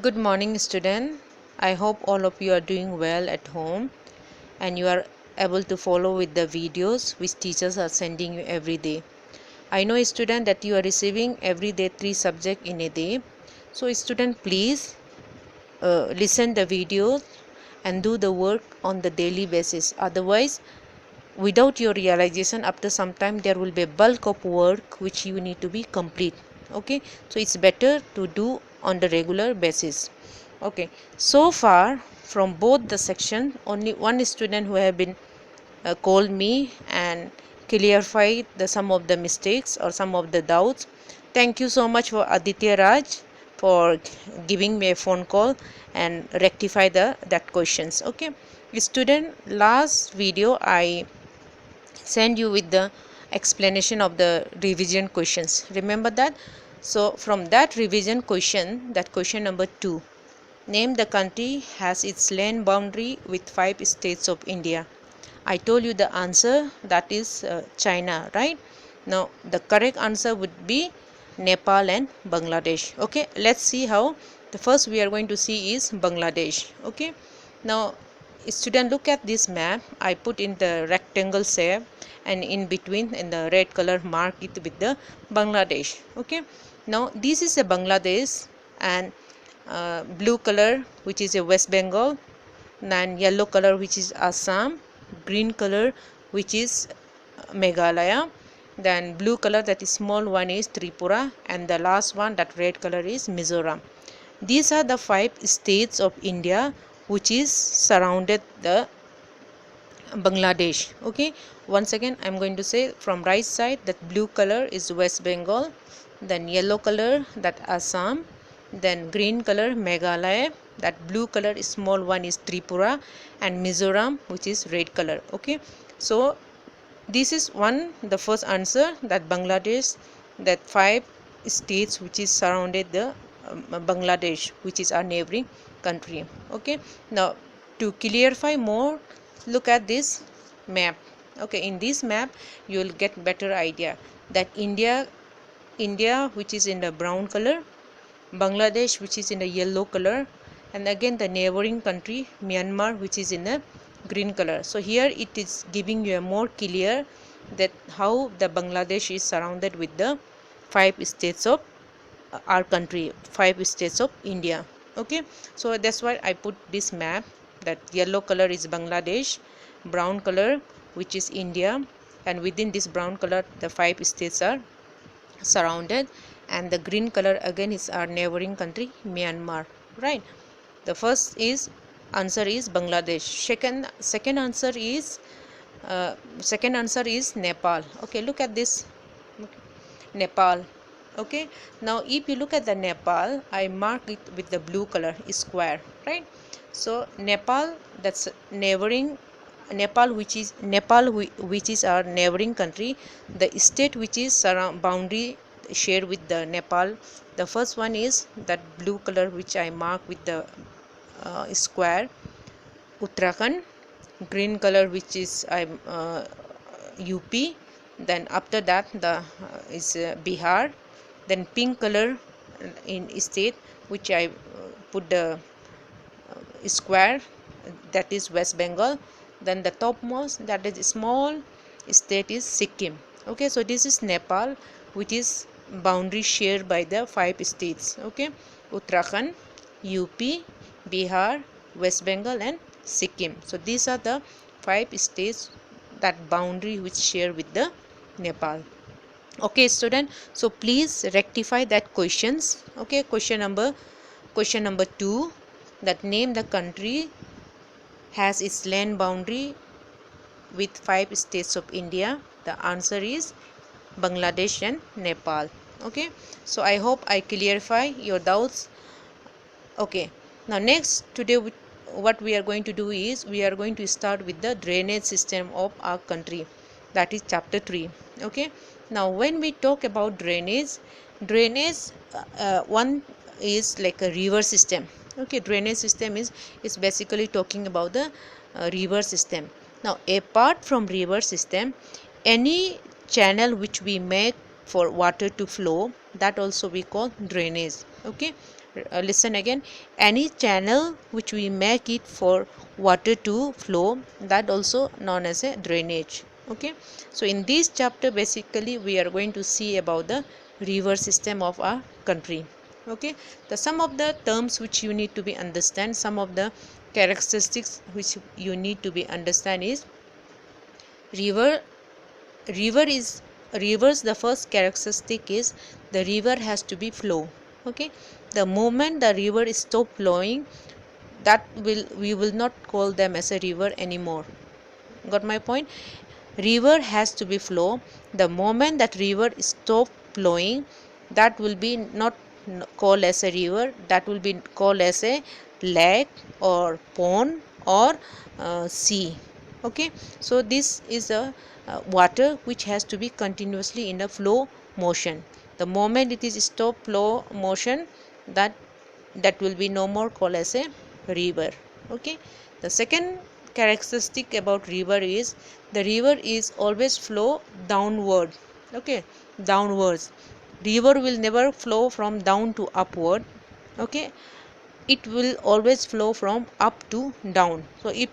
Good morning, student. I hope all of you are doing well at home and you are able to follow with the videos which teachers are sending you every day. I know, student, that you are receiving every day 3 subjects in a day. So, student, please listen the videos and do the work on the daily basis. Otherwise, without your realization, after some time there will be a bulk of work which you need to be complete. Okay, so it's better to do on the regular basis. Okay, so far from both the section, only one student who have been called me and clarified the some of the mistakes or some of the doubts. Thank you so much for Aditya Raj for giving me a phone call and rectify the that questions. Okay, student, last video I send you with the explanation of the revision questions. Remember that? So from that revision question, that question number 2, name the country has its land boundary with 5 states of India. I told you the answer, that is China, right? Now the correct answer would be Nepal and Bangladesh. Okay, let's see how. The first we are going to see is Bangladesh. Okay, now student, look at this map. I put in the rectangle shape and in between in the red color mark it with the Bangladesh. Okay, now this is a Bangladesh, and blue color which is a West Bengal, and yellow color which is Assam, green color which is Meghalaya, then blue color, that is small one, is Tripura, and the last one, that red color, is Mizoram. These are the 5 states of India which is surrounded the Bangladesh. Okay, once again I'm going to say from right side, that blue color is West Bengal, then yellow color, that Assam, then green color Meghalaya, that blue color is small one is Tripura, and Mizoram which is red color. Okay, so this is one, the first answer, that Bangladesh, that 5 states which is surrounded the Bangladesh, which is our neighboring country. Okay, now to clarify more, look at this map. Okay, in this map you will get better idea that India which is in the brown color, Bangladesh which is in the yellow color, and again the neighboring country Myanmar which is in the green color. So here it is giving you a more clear that how the Bangladesh is surrounded with the 5 states of our country, 5 states of India. Okay, so that's why I put this map, that yellow color is Bangladesh, brown color which is India, and within this brown color the 5 states are surrounded, and the green color again is our neighboring country Myanmar, right? The first is answer is Bangladesh. Second answer is Nepal. Okay, look at this Nepal. Okay, now if you look at the Nepal, I mark it with the blue color square, right? So Nepal, that's neighboring Nepal, which is our neighboring country. The state which is surround boundary shared with the Nepal, the first one is that blue color which I mark with the square, Uttarakhand. Green color which is UP. Then after that the is Bihar. Then pink color in state which I put the square, that is West Bengal. Then the topmost, that is small state, is Sikkim. Okay, so this is Nepal, which is boundary shared by the 5 states. Okay, Uttarakhand, UP, Bihar, West Bengal, and Sikkim. So these are the 5 states that boundary which share with the Nepal. Okay, student, so please rectify that questions. Okay, question number 2, that name the country has its land boundary with 5 states of India. The answer is Bangladesh and Nepal. Okay, so I hope I clarify your doubts. Okay, now next, today what we are going to do is we are going to start with the drainage system of our country, that is chapter 3. Okay, now when we talk about drainage one is like a river system. Okay, drainage system is basically talking about the river system. Now apart from river system, any channel which we make for water to flow, that also we call drainage. Okay, Listen again. Any channel which we make it for water to flow, that also known as a drainage. Okay, so in this chapter basically we are going to see about the river system of our country. Okay, the some of the terms which you need to be understand, some of the characteristics which you need to be understand is river. River is rivers, the first characteristic is the river has to be flow. Okay, the moment the river is stop flowing, that will we will not call them as a river anymore. Got my point? River has to be flow. The moment that river stop flowing, that will be not called as a river, that will be called as a lake or pond or sea. Okay, so this is a water which has to be continuously in a flow motion. The moment it is stop flow motion, that will be no more called as a river. Okay, the second characteristic about river is the river is always flow downward. Okay, downwards. River will never flow from down to upward. Okay, it will always flow from up to down. So if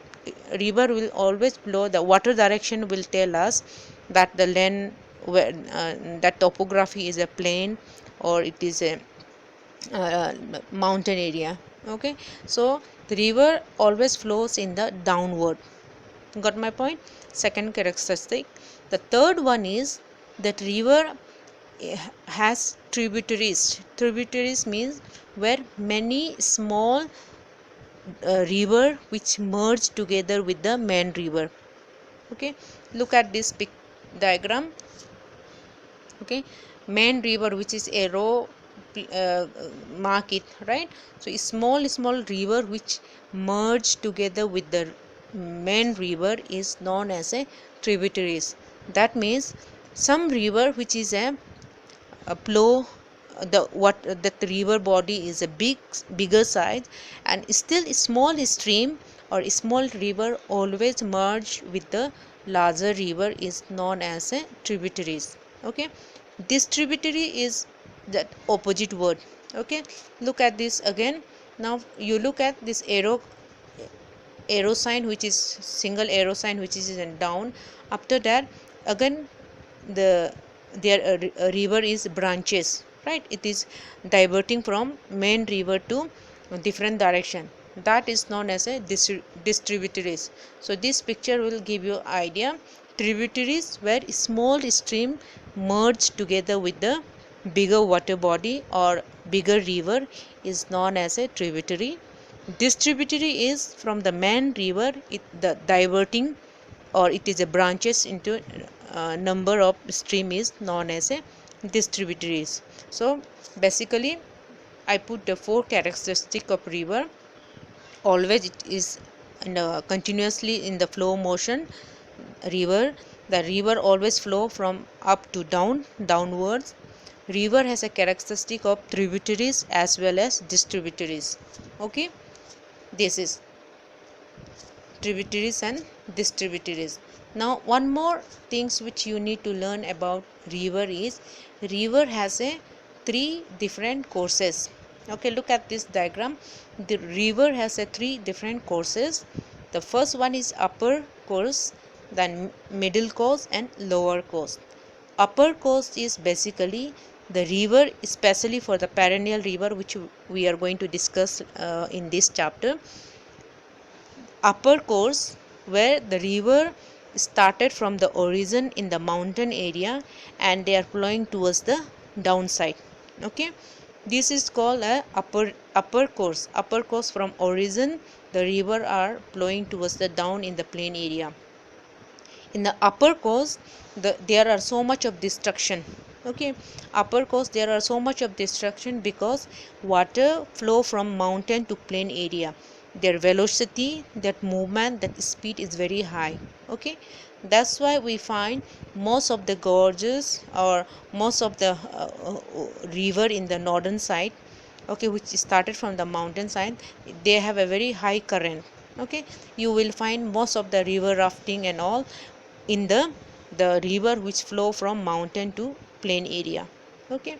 river will always flow, the water direction will tell us that the land where that topography is a plain or it is a uh, mountain area. Okay, so the river always flows in the downward. Got my point? Second characteristic. The third one is that river has tributaries. Tributaries means where many small river which merge together with the main river. Okay, look at this diagram. Okay, main river which is arrow uh, mark it, right? So small river which merge together with the main river is known as a tributaries. That means some river which is a flow, the what that river body is a bigger size, and still small stream or small river always merge with the larger river is known as a tributaries. Okay, this tributary is that opposite word. Okay, look at this again. Now you look at this arrow sign which is single arrow sign which is in down. After that again the their river is branches, right? It is diverting from main river to different direction. That is known as a distributaries. So this picture will give you idea. Tributaries where small stream merge together with the bigger water body or bigger river is known as a tributary. This tributary is from the main river, the diverting or it is a branches into number of stream is known as a distributaries. So basically I put the four characteristic of river. Always it is continuously in the flow motion. River, the river always flow from up to downwards. River has a characteristic of tributaries as well as distributaries. Okay, this is tributaries and distributaries. Now one more things which you need to learn about river is river has a three different courses. Okay, look at this diagram. The river has a three different courses. The first one is upper course, then middle course and lower course. Upper course is basically the river, especially for the perennial river which we are going to discuss in this chapter. Upper course where the river started from the origin in the mountain area and they are flowing towards the downside. Okay, this is called a upper course. Upper course from origin the river are flowing towards the down in the plain area. In the upper course there are so much of destruction. Okay, upper course there are so much of destruction because water flow from mountain to plain area. Their velocity, that movement, that speed is very high. Okay, that's why we find most of the gorges or most of the river in the northern side, okay, which started from the mountain side, they have a very high current. Okay, you will find most of the river rafting and all in the river which flow from mountain to plain area. Okay,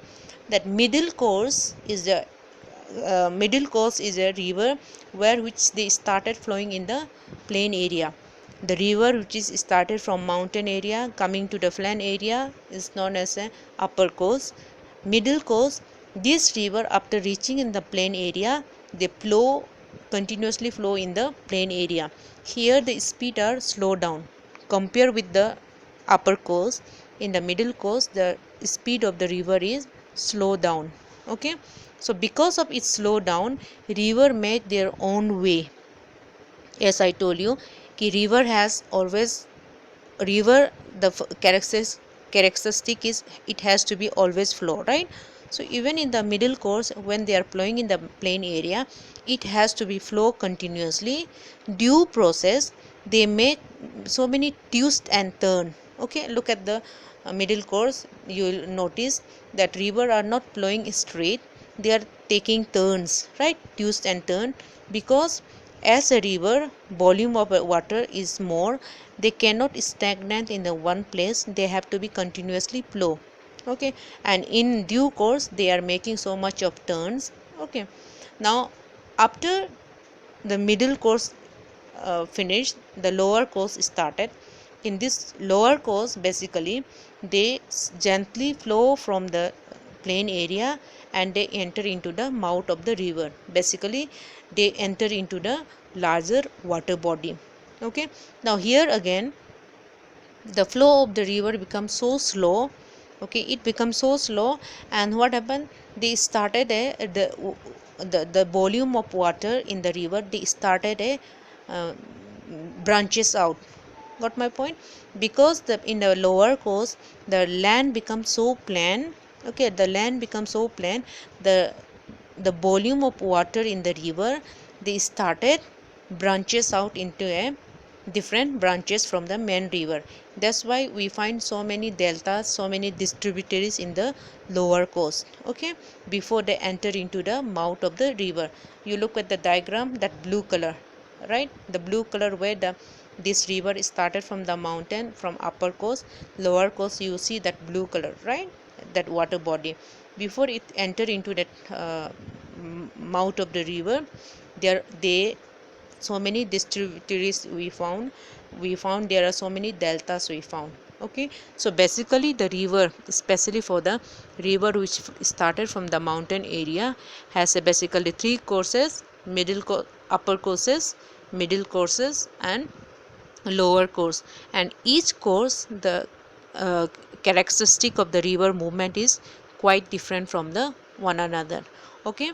that middle course is the middle course is a river where which they started flowing in the plain area. The river which is started from mountain area coming to the plain area is known as a upper course. Middle course, this river after reaching in the plain area, they flow continuously flow in the plain area. Here the speed are slow down compare with the upper course. In the middle course the speed of the river is slow down. Okay, so because of its slow down, river make their own way. As I told you, ki river has always river the characteristic is it has to be always flow, right? So even in the middle course when they are flowing in the plain area, it has to be flow continuously. Due process, they make so many twist and turn. Okay, look at the middle course, you will notice that river are not flowing straight, they are taking turns, right? Twist and turn, because as a river volume of water is more, they cannot stagnate in the one place, they have to be continuously flow. Okay, and in due course they are making so much of turns. Okay, now after the middle course finished, the lower course started. In this lower course basically they gently flow from the plain area and they enter into the mouth of the river. Basically they enter into the larger water body. Okay, now here again the flow of the river becomes so slow. Okay, it becomes so slow, and what happened, they started the volume of water in the river, they started a uh, branches out. Got my point? Because the in the lower course the land becomes so plain. Okay, the land becomes so plain, the volume of water in the river, they started branches out into a different branches from the main river. That's why we find so many deltas, so many distributaries in the lower coast. Okay, before they enter into the mouth of the river. You look at the diagram, that blue color, right? The blue color where the this river started from the mountain, from upper coast, lower coast, you see that blue color, right? That water body before it enter into that mouth of the river, they so many distributaries we found there are so many deltas we found. Okay, so basically the river, especially for the river which started from the mountain area, has a basically three courses: upper courses, middle courses, and lower course. And each course the uh, characteristic of the river movement is quite different from the one another. Okay,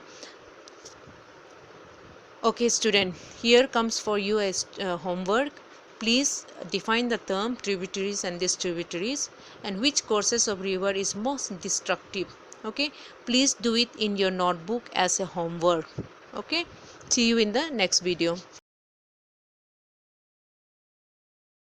okay student, here comes for you as homework. Please define the term tributaries and distributaries, and which courses of river is most destructive. Okay, please do it in your notebook as a homework. Okay, see you in the next video.